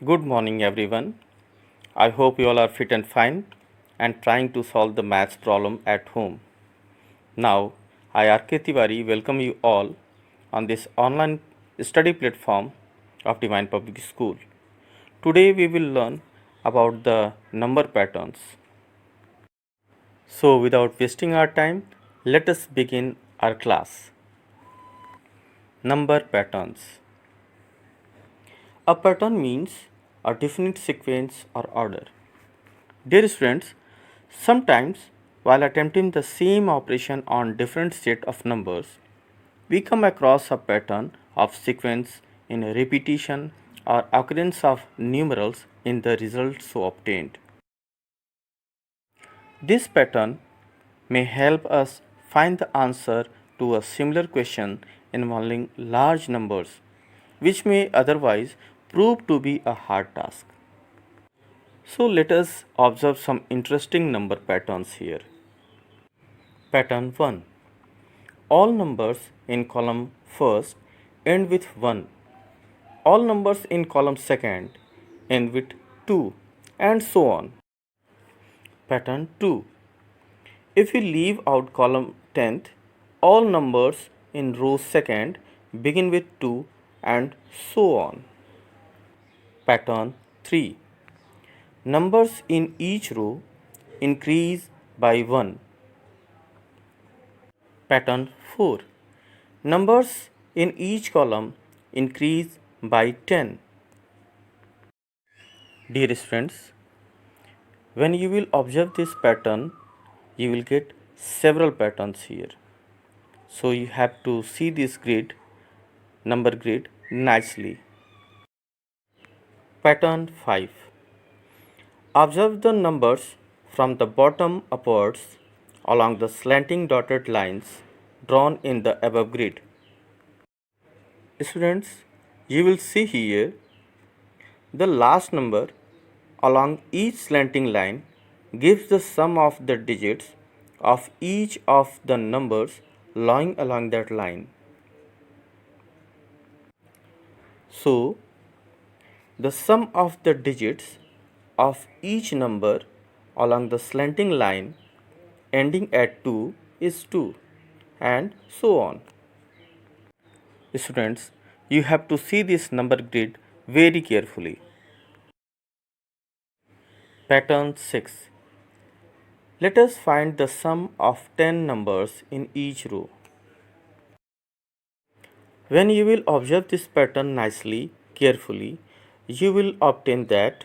Good morning, everyone. I hope you all are fit and fine and trying to solve the maths problem at home. Now, I, R.K. Tiwari, welcome you all on this online study platform of Divine Public School. Today, we will learn about the number patterns. So, without wasting our time, let us begin our class. Number patterns. A pattern means a definite sequence or order. Dear students, sometimes while attempting the same operation on different set of numbers, we come across a pattern of sequence in repetition or occurrence of numerals in the result so obtained. This pattern may help us find the answer to a similar question involving large numbers, which may otherwise prove to be a hard task. So let us observe some interesting number patterns here. Pattern 1. All numbers in column first end with 1. All numbers in column second end with 2, and so on. Pattern 2. If we leave out column 10th, all numbers in row second begin with 2, and so on. Pattern 3. Numbers in each row increase by 1. Pattern 4. Numbers in each column increase by 10. Dear students, when you will observe this pattern, you will get several patterns here. So you have to see this grid, number grid, nicely. Pattern 5. Observe the numbers from the bottom upwards along the slanting dotted lines drawn in the above grid. Students, you will see here the last number along each slanting line gives the sum of the digits of each of the numbers lying along that line. So, the sum of the digits of each number along the slanting line ending at 2 is 2, and so on. Students, you have to see this number grid very carefully. Pattern 6. Let us find the sum of 10 numbers in each row. When you will observe this pattern nicely, carefully, you will obtain that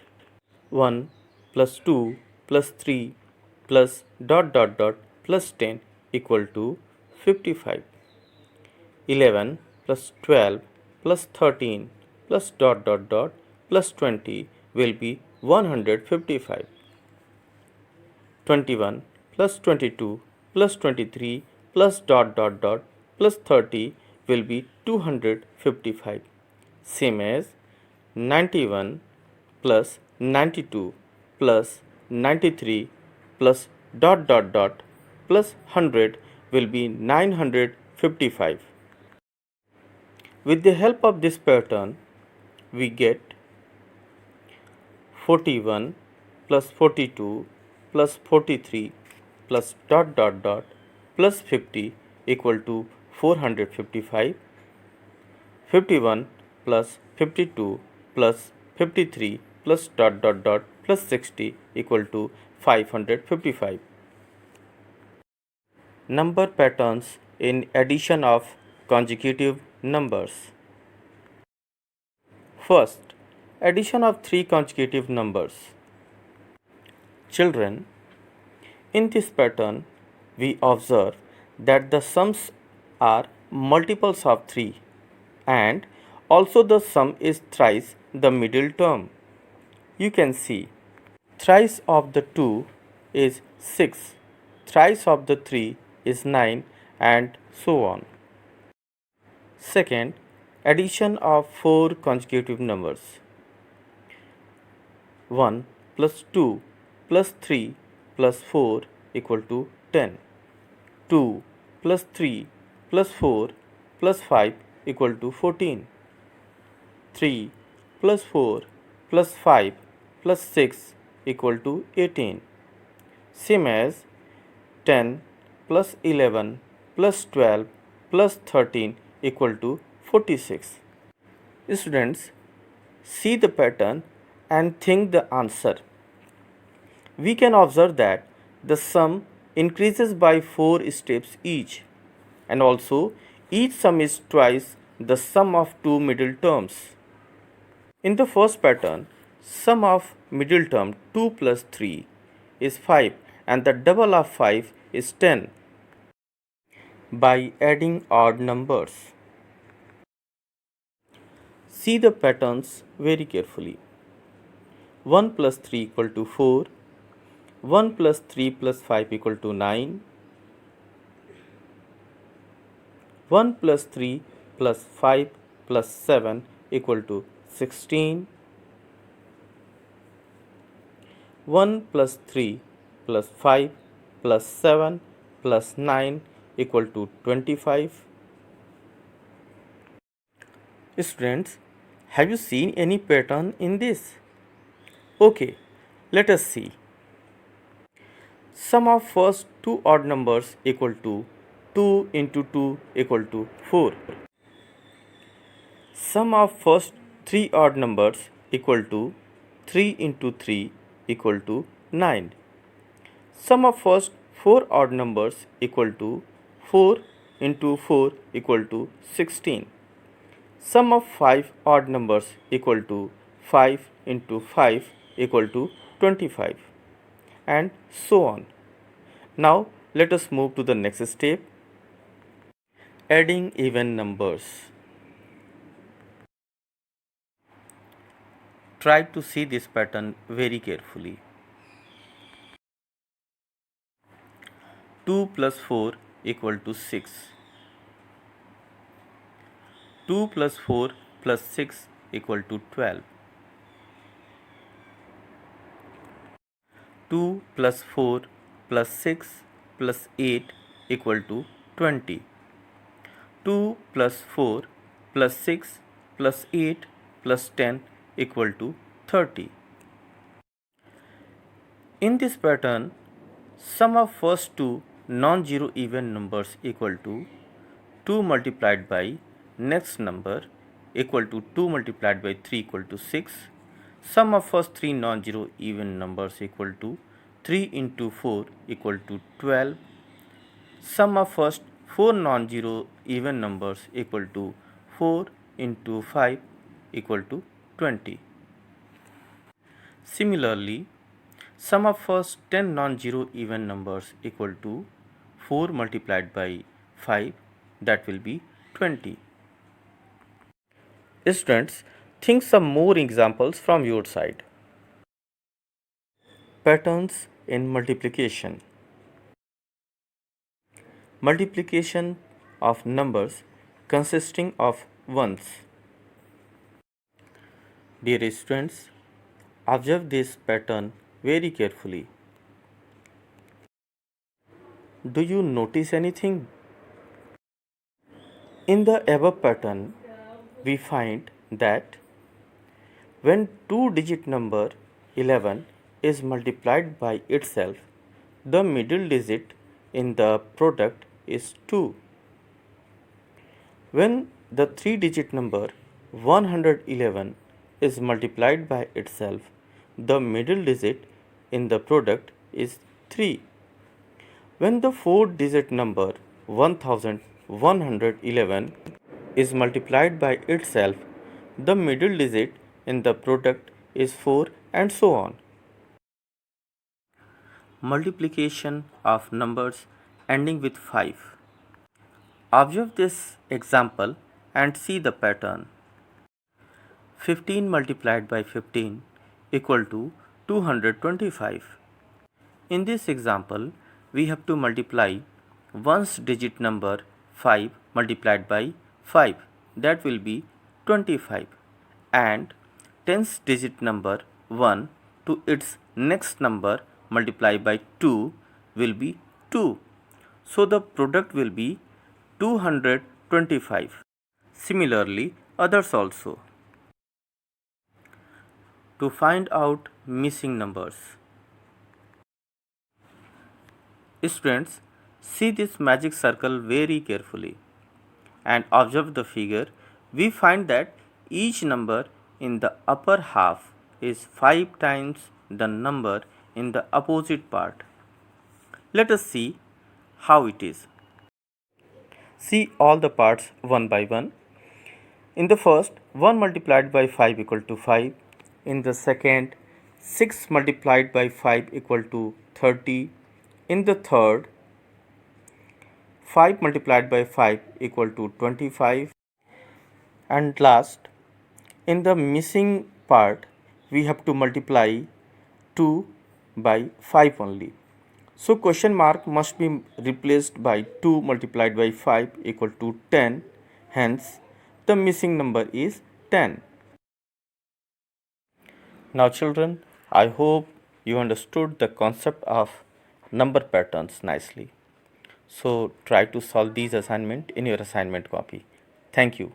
1 plus 2 plus 3 plus plus 10 equal to 55. 11 plus 12 plus 13 plus plus 20 will be 155. 21 plus 22 plus 23 plus plus 30 will be 255. Same as 91 plus 92 plus 93 plus plus 100 will be 955. With the help of this pattern, we get 41 plus 42 plus 43 plus plus 50 equal to 455. 51 plus 52 plus 53 plus plus 60 equal to 555. Number patterns in addition of consecutive numbers. First, addition of three consecutive numbers. Children, in this pattern, we observe that the sums are multiples of 3, and also the sum is thrice the middle term. You can see thrice of the 2 is 6, thrice of the 3 is 9, and so on. Second, addition of 4 consecutive numbers. 1 plus 2 plus 3 plus 4 equal to 10. 2 plus 3 plus 4 plus 5 equal to 14. 3 plus 4 plus 5 plus 6 equal to 18. Same as 10 plus 11 plus 12 plus 13 equal to 46. Students, see the pattern and think the answer. We can observe that the sum increases by 4 steps each, and also each sum is twice the sum of two middle terms. In the first pattern, sum of middle term 2 plus 3 is 5 and the double of 5 is 10 by adding odd numbers. See the patterns very carefully. 1 plus 3 equal to 4, 1 plus 3 plus 5 equal to 9, 1 plus 3 plus 5 plus 7 equal to 16, 1 plus 3 plus 5 plus 7 plus 9 equal to 25. Students, have you seen any pattern in this? Okay, let us see. Sum of first two odd numbers equal to 2 into 2 equal to 4. Sum of first three odd numbers equal to 3 into 3 equal to 9. Sum of first four odd numbers equal to 4 into 4 equal to 16. Sum of 5 odd numbers equal to 5 into 5 equal to 25, and so on. Now let us move to the next step, adding even numbers. Try to see this pattern very carefully. 2 plus 4 equal to 6. 2 plus 4 plus 6 equal to 12. 2 plus 4 plus 6 plus 8 equal to 20. 2 plus 4 plus 6 plus 8 plus 10 equal to 30. In this pattern, sum of first two non-zero even numbers equal to 2 multiplied by next number equal to 2 multiplied by 3 equal to 6. Sum of first three non-zero even numbers equal to 3 into 4 equal to 12. Sum of first four non-zero even numbers equal to 4 into 5 equal to 20. Similarly, sum of first 10 non-zero even numbers equal to 4 multiplied by 5, that will be 20. Students, think some more examples from your side. Patterns in multiplication. Multiplication of numbers consisting of ones. Dear students, observe this pattern very carefully. Do you notice anything? In the above pattern, we find that when two-digit number 11 is multiplied by itself, the middle digit in the product is 2. When the three-digit number 111 is multiplied by itself, the middle digit in the product is 3. When the four-digit number 1111 is multiplied by itself, the middle digit in the product is 4, and so on. Multiplication of numbers ending with 5. Observe this example and see the pattern. 15 multiplied by 15 equal to 225. In this example, we have to multiply ones digit number 5 multiplied by 5, that will be 25, and tens digit number 1 to its next number multiplied by 2 will be 2. So the product will be 225. Similarly, others also. to find out missing numbers. Students, see this magic circle very carefully and observe the figure. We find that each number in the upper half is 5 times the number in the opposite part. Let us see how it is. See all the parts one by one. In the first, 1 multiplied by 5 equal to 5. In the second, 6 multiplied by 5 equal to 30. In the third, 5 multiplied by 5 equal to 25. And last, in the missing part, we have to multiply 2 by 5 only. So question mark must be replaced by 2 multiplied by 5 equal to 10. Hence, the missing number is 10. Now children, I hope you understood the concept of number patterns nicely. So try to solve these assignment in your assignment copy. Thank you.